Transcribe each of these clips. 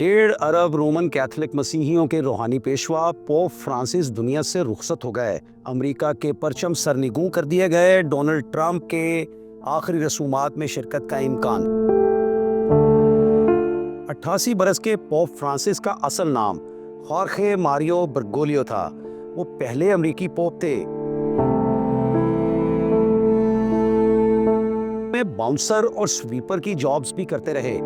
1.5 अरब Roman Catholic मसीहियों के रूहानी Peshwa pope Francis दुनिया से रुखसत हो गए। अमेरिका के परचम सरनिगू कर दिए गए। डोनाल्ड ट्रंप के आखिरी रसूमात में शिरकत का इम्कान। 88 बरस के पोप फ्रांसिस का असल नाम होर्खे मारियो बर्गोलियो था। वो पहले अमेरिकी पोप थे। में बाउंसर और स्वीपर की जॉब्स भी करते रहे।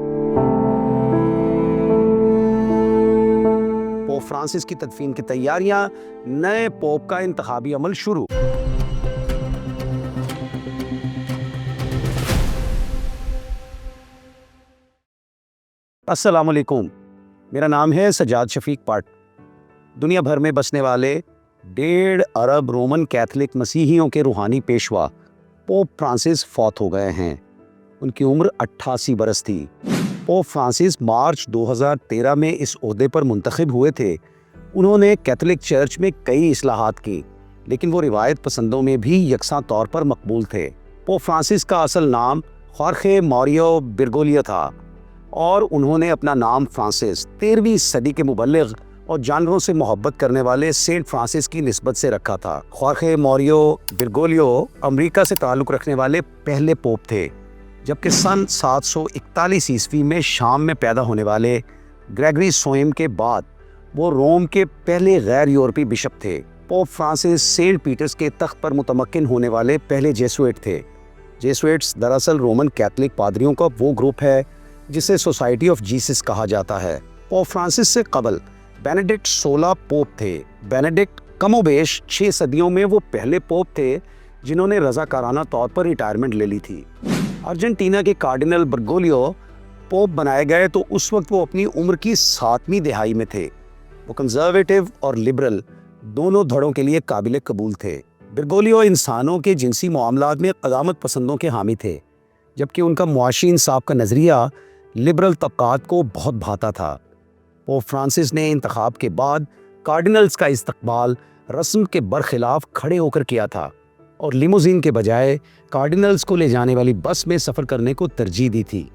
पोप फ्रांसिस की तदफीन की तैयारियां, नए पोप का इंतखाबी अमल शुरू। अस्सलाम वालेकुम, मेरा नाम है सजाद शफीक पाट। दुनिया भर में बसने वाले 1.5 अरब रोमन कैथोलिक मसीहियों के रूहानी पेशवा पोप फ्रांसिस फौत हो गए हैं। उनकी उम्र 88 बरस थी। पोप फ्रांसिस मार्च 2013 में इस ओहदे पर मुंतखब हुए थे। उन्होंने कैथोलिक चर्च में कई इस्लाहात की, लेकिन वो रिवायत पसंदों में भी यकसा तौर पर मकबूल थे। पोप फ्रांसिस का असल नाम होर्खे मारियो बर्गोलियो था और उन्होंने अपना नाम फ्रांसिस 13वीं सदी के मुबल्लिग और जानवरों से मोहब्बत करने वाले सेंट फ्रांसिस की निस्बत से रखा था। होर्खे मारियो बर्गोलियो अमेरिका से ताल्लुक़ रखने वाले पहले पोप थे, जबकि सन 741 ईस्वी में शाम में पैदा होने वाले ग्रेगरी सोएम के बाद वो रोम के पहले गैर यूरोपीय बिशप थे। पोप फ्रांसिस सेंट पीटर्स के तख्त पर मुतमक्किन होने वाले पहले जेसुइट थे। जेसुइट्स दरअसल रोमन कैथोलिक पादरियों का वो ग्रुप है जिसे सोसाइटी ऑफ जीसस कहा जाता है। पोप फ्रांसिस से कबल बेनेडिक्ट 16 पोप थे। बेनेडिक्ट कमोबेश 6 सदियों में वो पहले पोप थे जिन्होंने रज़ाकाराना तौर पर रिटायरमेंट ले ली थी। अर्जेंटीना के कार्डिनल बर्गोलियो पोप बनाए गए तो उस वक्त वो अपनी उम्र की 7वीं दिहाई में थे। वो कंजर्वेटिव और लिबरल दोनों धड़ों के लिए काबिल कबूल थे। बर्गोलियो इंसानों के जिनसी मामलात में क़दामत पसंदों के हामी थे, जबकि उनका मुआशी इंसाफ का नज़रिया लिबरल तबकात को बहुत भाता था। पोप फ्रांसिस ने इंतखाब के बाद कार्डिनल्स का इस्तकबाल रस्म के बरखिलाफ खड़े होकर किया था और लिमोजीन के बजाय कार्डिनल्स को ले जाने वाली बस में सफ़र करने को तरजीह दी थी।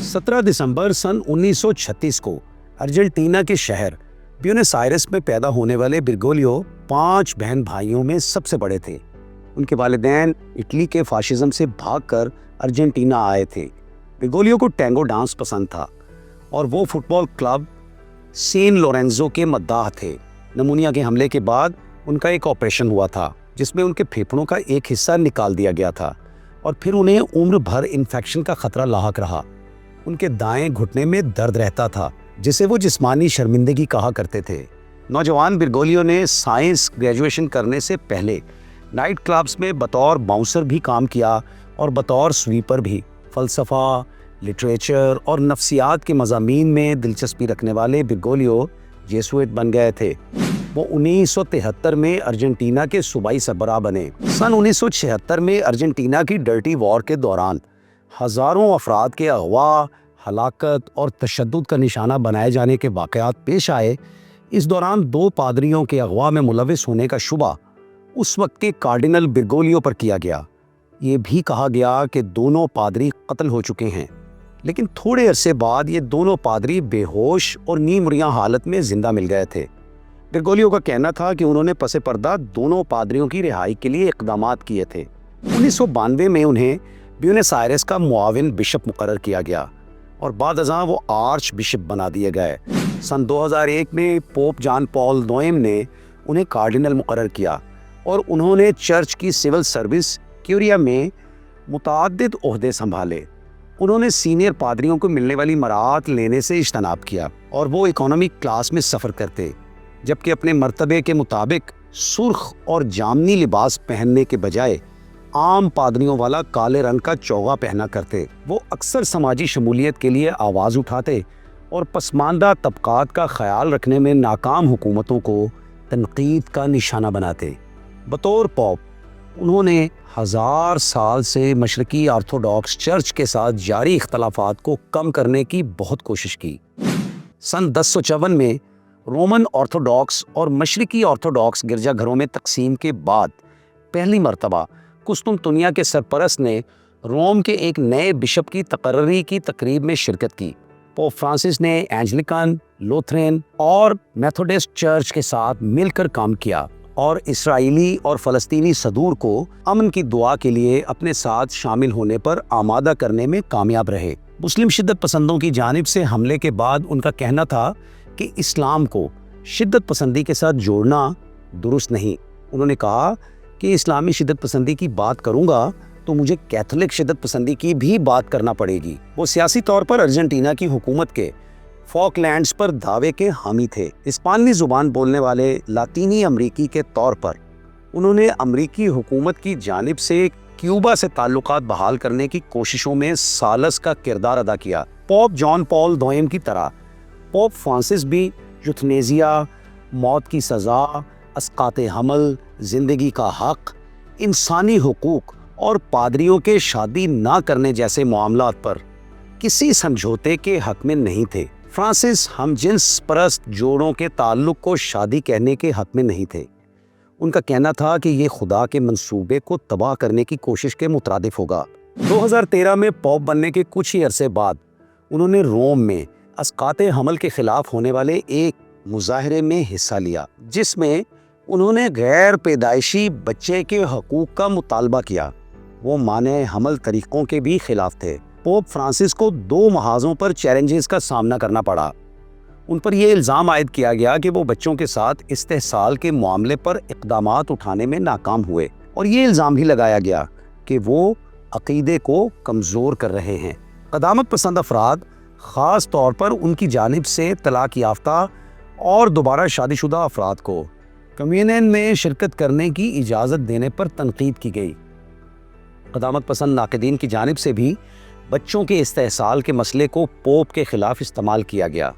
17 दिसंबर सन 1936 को अर्जेंटीना के शहर ब्यूनस आयरेस में पैदा होने वाले बर्गोलियो 5 बहन भाइयों में सबसे बड़े थे। उनके वालिदैन इटली के फाशिज्म से भागकर अर्जेंटीना आए थे। बर्गोलियो को टैंगो डांस पसंद था और वो फुटबॉल क्लब सेन लोरेंजो के मद्दाह थे। नमूनिया के हमले के बाद उनका एक ऑपरेशन हुआ था जिसमें उनके फेफड़ों का एक हिस्सा निकाल दिया गया था और फिर उन्हें उम्र भर इन्फेक्शन का खतरा लाहक रहा। उनके दाएं घुटने में दर्द रहता था जिसे वो जिस्मानी शर्मिंदगी कहा करते थे। नौजवान बर्गोलियो ने साइंस ग्रेजुएशन करने से पहले नाइट क्लब्स में बतौर बाउंसर भी काम किया और बतौर स्वीपर भी। फ़लसफ़ा, लिटरेचर और नफ्सियात के मज़ामीन में दिलचस्पी रखने वाले बर्गोलियो जेसुइट बन गए थे। वो 1973 में अर्जेंटीना के सूबाई सरबराह बने। सन 1976 में अर्जेंटीना की डर्टी वॉर के दौरान हज़ारों अफराद के अगवा, हलाकत और तशद्दुद का निशाना बनाए जाने के वाक़यात पेश आए। इस दौरान 2 पादरियों के अगवा में मुलविस होने का शुबा उस वक्त के कार्डिनल बर्गोलियो पर किया गया। ये भी कहा गया कि दोनों पादरी कत्ल हो चुके हैं, लेकिन थोड़े अरसे बाद ये दोनों पादरी बेहोश और नीमरियां हालत में जिंदा मिल गए थे। बर्गोलियो का कहना था कि उन्होंने पसे पर्दा दोनों पादरियों की रिहाई के लिए इक़दामात किए थे। 1992 में उन्हें ब्यूनस आयरेस का मुआविन बिशप मुकर्रर किया गया और बाद अज़ां वो आर्च बिशप बना दिए गए। सन 2001 में पोप जॉन पॉल नौएम ने उन्हें कार्डिनल मुकर्रर किया और उन्होंने चर्च की सिविल सर्विस क्यूरिया में मुतअद्दिद ओहदे संभाले। उन्होंने सीनियर पादरियों को मिलने वाली मराहत लेने से इज्तनाब किया और वो इकोनॉमी क्लास में सफ़र करते, जबकि अपने मर्तबे के मुताबिक सुर्ख और जामनी लिबास पहनने के बजाय आम पादरियों वाला काले रंग का चौगा पहना करते। वो अक्सर समाजी शमूलियत के लिए आवाज़ उठाते और पसमानदा तबकात का ख्याल रखने में नाकाम हुकूमतों को तनकीद का निशाना बनाते। बतौर पोप उन्होंने 1000 साल से मशरकी ऑर्थोडॉक्स चर्च के साथ जारी इख्तलाफात को कम करने की बहुत कोशिश की। सन 1054 में रोमन ऑर्थोडॉक्स और मशरकी ऑर्थोडॉक्स गिरजाघरों में तकसीम के बाद पहली मरतबा कुस्तुनतुनिया के सरपरस्त ने रोम के एक नए बिशप की तकर्री की तकरीब में शिरकत की। पोप फ्रांसिस ने एंग्लिकन, लूथरन और मेथोडिस्ट चर्च के साथ मिलकर काम किया और इसराइली और फ़लस्तीनी सदूर को अमन की दुआ के लिए अपने साथ शामिल होने पर आमादा करने में कामयाब रहे। मुस्लिम शिद्दत पसंदों की जानिब से हमले के बाद उनका कहना था कि इस्लाम को शिद्दत पसंदी के साथ जोड़ना दुरुस्त नहीं। उन्होंने कहा कि इस्लामी शिद्दत पसंदी की बात करूंगा तो मुझे कैथोलिक शिद्दत पसंदी की भी बात करना पड़ेगी। वो सियासी तौर पर अर्जेंटीना की हुकूमत के फॉकलैंड्स पर दावे के हामी थे। स्पेनिश जुबान बोलने वाले लातीनी अमरीकी के तौर पर उन्होंने अमरीकी हुकूमत की जानिब से क्यूबा से ताल्लुकात बहाल करने की कोशिशों में सालस का किरदार अदा किया। पोप जॉन पॉल II की तरह पोप फ्रांसिस भी यूथनेसिया, मौत की सज़ा, अस्काते हमल, ज़िंदगी का हक, इंसानी हुकूक और पादरियों के शादी ना करने जैसे मामलात पर किसी समझौते के हक में नहीं थे। फ्रांसिस हमजिन्स परस्त जोड़ों के ताल्लुक को शादी कहने के हक में नहीं थे। उनका कहना था कि ये खुदा के मंसूबे को तबाह करने की कोशिश के मुतरादिफ होगा। 2013 में पोप बनने के कुछ ही अरसे बाद उन्होंने रोम में अस्काते हमल के खिलाफ होने वाले एक मुजाहरे में हिस्सा लिया, जिसमें उन्होंने गैर पैदाइशी बच्चे के हकूक का मुतालबा किया। वो माने हमल तरीक़ों के भी खिलाफ थे। पोप फ्रांसिस को 2 महाज़ों पर चैलेंजेस का सामना करना पड़ा। उन पर यह इल्ज़ाम आयद किया गया कि वो बच्चों के साथ इस्तेहसाल के मामले पर इक़दामात उठाने में नाकाम हुए, और ये इल्ज़ाम भी लगाया गया कि वो अक़ीदे को कमज़ोर कर रहे हैं। क़दामत पसंद अफराद ख़ास तौर पर उनकी जानिब से तलाक़ याफ्ता और दोबारा शादीशुदा अफराद को कम्युनियन में शिरकत करने की इजाज़त देने पर तनकीद की गई। क़दामत पसंद नाक़दीन की जानिब से भी बच्चों के इस्तेहसाल के मसले को पोप के ख़िलाफ़ इस्तेमाल किया गया।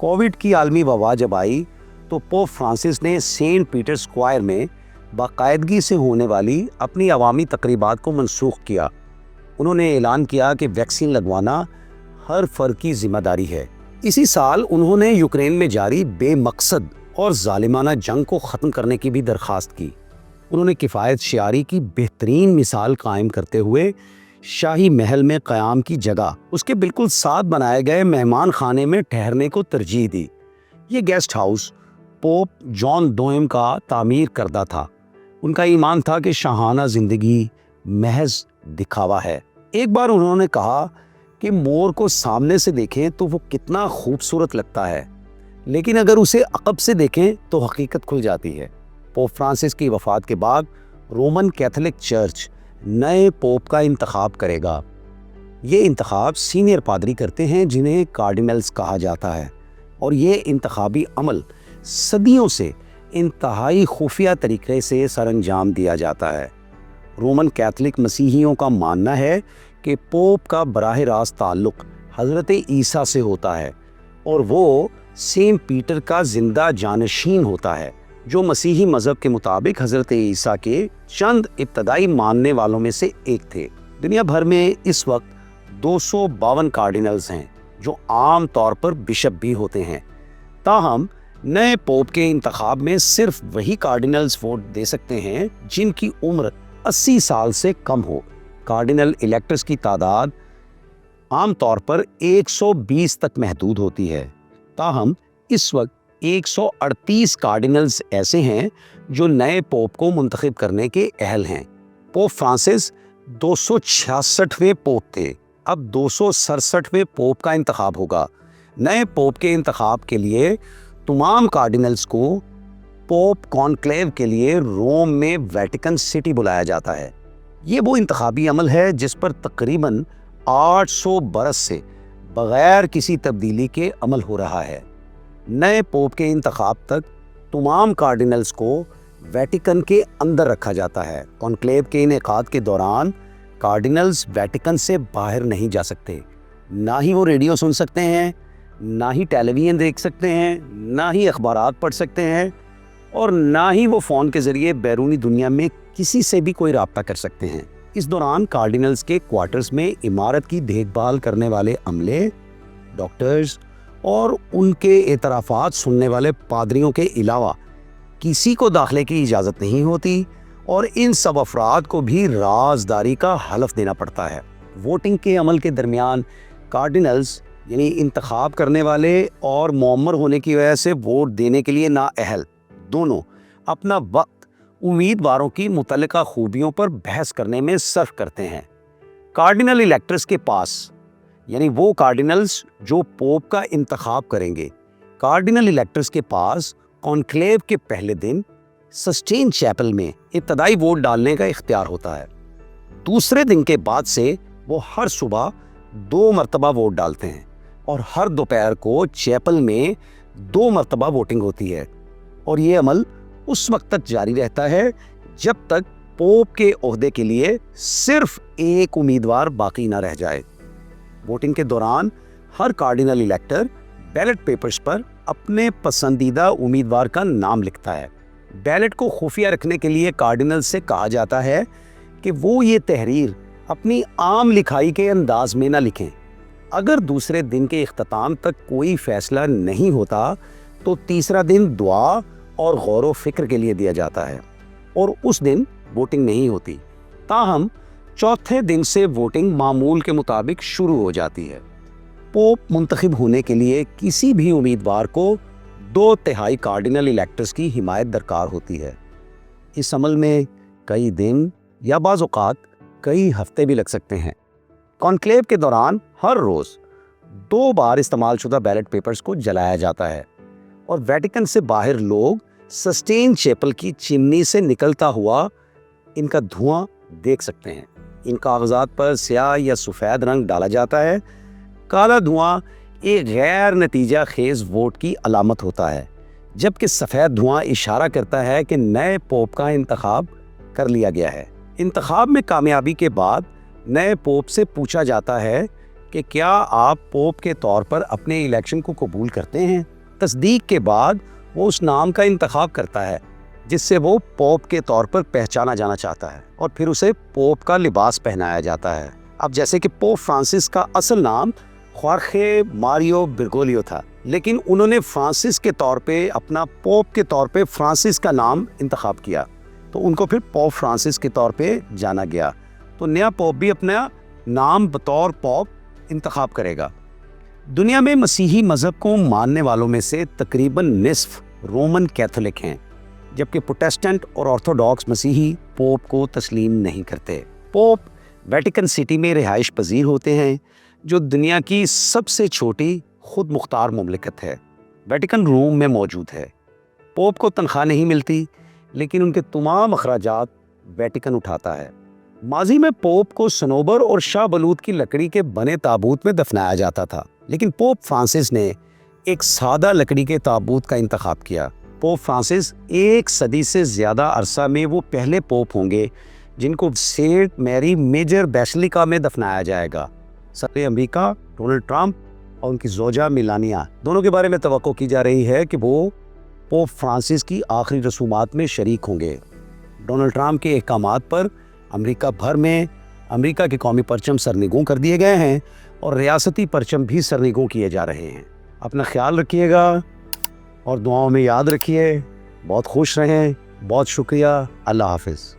कोविड की आलमी वबा जब आई तो पोप फ्रांसिस ने सेंट पीटर स्क्वायर में बाकायदगी से होने वाली अपनी अवामी तकरीबात को मनसूख किया। उन्होंने ऐलान किया कि वैक्सीन लगवाना हर फ़र्द की ज़िम्मेदारी है। इसी साल उन्होंने यूक्रेन में जारी बेमकसद और ज़ालिमाना जंग को ख़त्म करने की भी दरख्वास्त की। उन्होंने किफ़ायत शियारी की बेहतरीन मिसाल कायम करते हुए शाही महल में क़याम की जगह उसके बिल्कुल साथ बनाए गए मेहमान खाने में ठहरने को तरजीह दी। ये guest house pope John II का तामीर करदा था। उनका ईमान था कि शाहाना ज़िंदगी महज दिखावा है। एक बार उन्होंने कहा कि मोर को सामने से देखें तो वो कितना खूबसूरत लगता है, लेकिन अगर उसे अक़ब से देखें तो हकीकत खुल जाती है। पोप फ्रांसिस की वफ़ात के बाद रोमन कैथोलिक चर्च नए पोप का इंतखाब करेगा। ये इंतखाब सीनियर पादरी करते हैं जिन्हें कार्डिनल्स कहा जाता है, और ये इंतखाबी अमल सदियों से इंतहाई खुफिया तरीके से सरअंजाम दिया जाता है। रोमन कैथोलिक मसीहियों का मानना है कि पोप का बराह रास्त ताल्लुक़ हज़रत ईसा से होता है और वो सेंट पीटर का जिंदा जानशीन होता है, जो मसीही मज़हब के मुताबिक हज़रत ईसा के चंद इब्तदाई मानने वालों में से एक थे। दुनिया भर में इस वक्त 252 कार्डिनल्स हैं, जो आम तौर पर बिशप भी होते हैं। ताहम नए पोप के इंतखाब में सिर्फ वही कार्डिनल्स वोट दे सकते हैं जिनकी उम्र 80 साल से कम हो। कार्डिनल इलेक्टर्स की तादाद आम तौर पर 120 तक महदूद होती है। ताहम इस वक्त 138 कार्डिनल्स ऐसे हैं जो नए पोप को मुंतखब करने के अहल हैं। पोप फ्रांसिस 266वें पोप थे। अब 267वें पोप का इंतखाब होगा। नए पोप के इंतखाब के लिए तमाम कार्डिनल्स को पोप कॉन्क्लेव के लिए रोम में वेटिकन सिटी बुलाया जाता है। ये वो इंतखाबी अमल है जिस पर तकरीबन 800 बरस से बग़ैर किसी तब्दीली के अमल हो रहा है। नए पोप के इंतखाब तक तमाम कार्डिनल्स को वेटिकन के अंदर रखा जाता है। कॉन्क्लेव के इनेकाद के दौरान कार्डिनल्स वेटिकन से बाहर नहीं जा सकते। ना ही वो रेडियो सुन सकते हैं, ना ही टेलीविज़न देख सकते हैं, ना ही अखबारात पढ़ सकते हैं, और ना ही वो फ़ोन के ज़रिए बैरूनी दुनिया में किसी से भी कोई राब्ता कर सकते हैं। इस दौरान कार्डिनल्स के क्वार्टर्स में इमारत की देखभाल करने वाले अमले, डॉक्टर्स और उनके एतराफ़ात सुनने वाले पादरियों के अलावा किसी को दाखिले की इजाज़त नहीं होती, और इन सब अफराद को भी राजदारी का हलफ देना पड़ता है। वोटिंग के अमल के दरमियान कार्डिनल्स یعنی انتخاب کرنے والے اور معمر ہونے کی وجہ سے ووٹ دینے کے لیے نااہل دونوں اپنا وقت امیدواروں کی متعلقہ خوبیوں پر بحث کرنے میں صرف کرتے ہیں۔ کارڈینل الیکٹرز کے پاس، یعنی وہ کارڈینلز جو پوپ کا انتخاب کریں گے، کارڈینل الیکٹرز کے پاس کانکلیو کے پہلے دن سسٹین چیپل میں ابتدائی ووٹ ڈالنے کا اختیار ہوتا ہے۔ دوسرے دن کے بعد سے وہ ہر صبح 2 مرتبہ ووٹ ڈالتے ہیں اور ہر دوپہر کو چیپل میں 2 مرتبہ ووٹنگ ہوتی ہے، اور یہ عمل اس وقت تک جاری رہتا ہے جب تک پوپ کے عہدے کے لیے صرف ایک امیدوار باقی نہ رہ جائے۔ ووٹنگ کے دوران ہر کارڈینل الیکٹر بیلٹ پیپرز پر اپنے پسندیدہ امیدوار کا نام لکھتا ہے۔ بیلٹ کو خفیہ رکھنے کے لیے کارڈینل سے کہا جاتا ہے کہ وہ یہ تحریر اپنی عام لکھائی کے انداز میں نہ لکھیں۔ اگر دوسرے دن کے اختتام تک کوئی فیصلہ نہیں ہوتا تو تیسرا دن دعا اور غور و فکر کے لیے دیا جاتا ہے، اور اس دن ووٹنگ نہیں ہوتی۔ تاہم چوتھے دن سے ووٹنگ معمول کے مطابق شروع ہو جاتی ہے۔ پوپ منتخب ہونے کے لیے کسی بھی امیدوار کو 2/3 کارڈینل الیکٹرز کی حمایت درکار ہوتی ہے۔ اس عمل میں کئی دن یا بعض اوقات کئی ہفتے بھی لگ سکتے ہیں۔ کانکلیو کے دوران ہر روز 2 بار استعمال شدہ بیلٹ پیپرز کو جلایا جاتا ہے، اور ویٹیکن سے باہر لوگ سسٹین چیپل کی چمنی سے نکلتا ہوا ان کا دھواں دیکھ سکتے ہیں۔ ان کاغذات پر سیاہ یا سفید رنگ ڈالا جاتا ہے۔ کالا دھواں ایک غیر نتیجہ خیز ووٹ کی علامت ہوتا ہے، جبکہ سفید دھواں اشارہ کرتا ہے کہ نئے پوپ کا انتخاب کر لیا گیا ہے۔ انتخاب میں کامیابی کے بعد نئے پوپ سے پوچھا جاتا ہے کہ کیا آپ پوپ کے طور پر اپنے الیکشن کو قبول کرتے ہیں؟ تصدیق کے بعد وہ اس نام کا انتخاب کرتا ہے جس سے وہ پوپ کے طور پر پہچانا جانا چاہتا ہے، اور پھر اسے پوپ کا لباس پہنایا جاتا ہے۔ اب جیسے کہ پوپ فرانسس کا اصل نام خورخے ماریو برگولیو تھا، لیکن انہوں نے فرانسس کے طور پہ اپنا پوپ کے طور پہ فرانسس کا نام انتخاب کیا، تو ان کو پھر پوپ فرانسس کے طور پہ جانا گیا۔ تو نیا پوپ بھی اپنا نام بطور پوپ انتخاب کرے گا۔ دنیا میں مسیحی مذہب کو ماننے والوں میں سے تقریباً نصف رومن کیتھولک ہیں، جبکہ پروٹسٹنٹ اور آرتھوڈاکس مسیحی پوپ کو تسلیم نہیں کرتے۔ پوپ ویٹیکن سٹی میں رہائش پذیر ہوتے ہیں، جو دنیا کی سب سے چھوٹی خود مختار مملکت ہے۔ ویٹیکن روم میں موجود ہے۔ پوپ کو تنخواہ نہیں ملتی، لیکن ان کے تمام اخراجات ویٹیکن اٹھاتا ہے۔ ماضی میں پوپ کو صنوبر اور شاہ بلوط کی لکڑی کے بنے تابوت میں دفنایا جاتا تھا، لیکن پوپ فرانسس نے ایک سادہ لکڑی کے تابوت کا انتخاب کیا۔ پوپ فرانسس 1 صدی سے زیادہ عرصہ میں وہ پہلے پوپ ہوں گے جن کو سینٹ میری میجر بیسیلیکا میں دفنایا جائے گا۔ صدر امریکہ ڈونلڈ ٹرمپ اور ان کی زوجہ میلانیا دونوں کے بارے میں توقع کی جا رہی ہے کہ وہ پوپ فرانسس کی آخری رسومات میں شریک ہوں گے۔ ڈونلڈ ٹرمپ کے احکامات پر امریکہ بھر میں امریکہ کے قومی پرچم سرنگوں کر دیے گئے ہیں، اور ریاستی پرچم بھی سرنگوں کیے جا رہے ہیں۔ اپنا خیال رکھیے گا اور دعاؤں میں یاد رکھیے۔ بہت خوش رہیں۔ بہت شکریہ۔ اللہ حافظ۔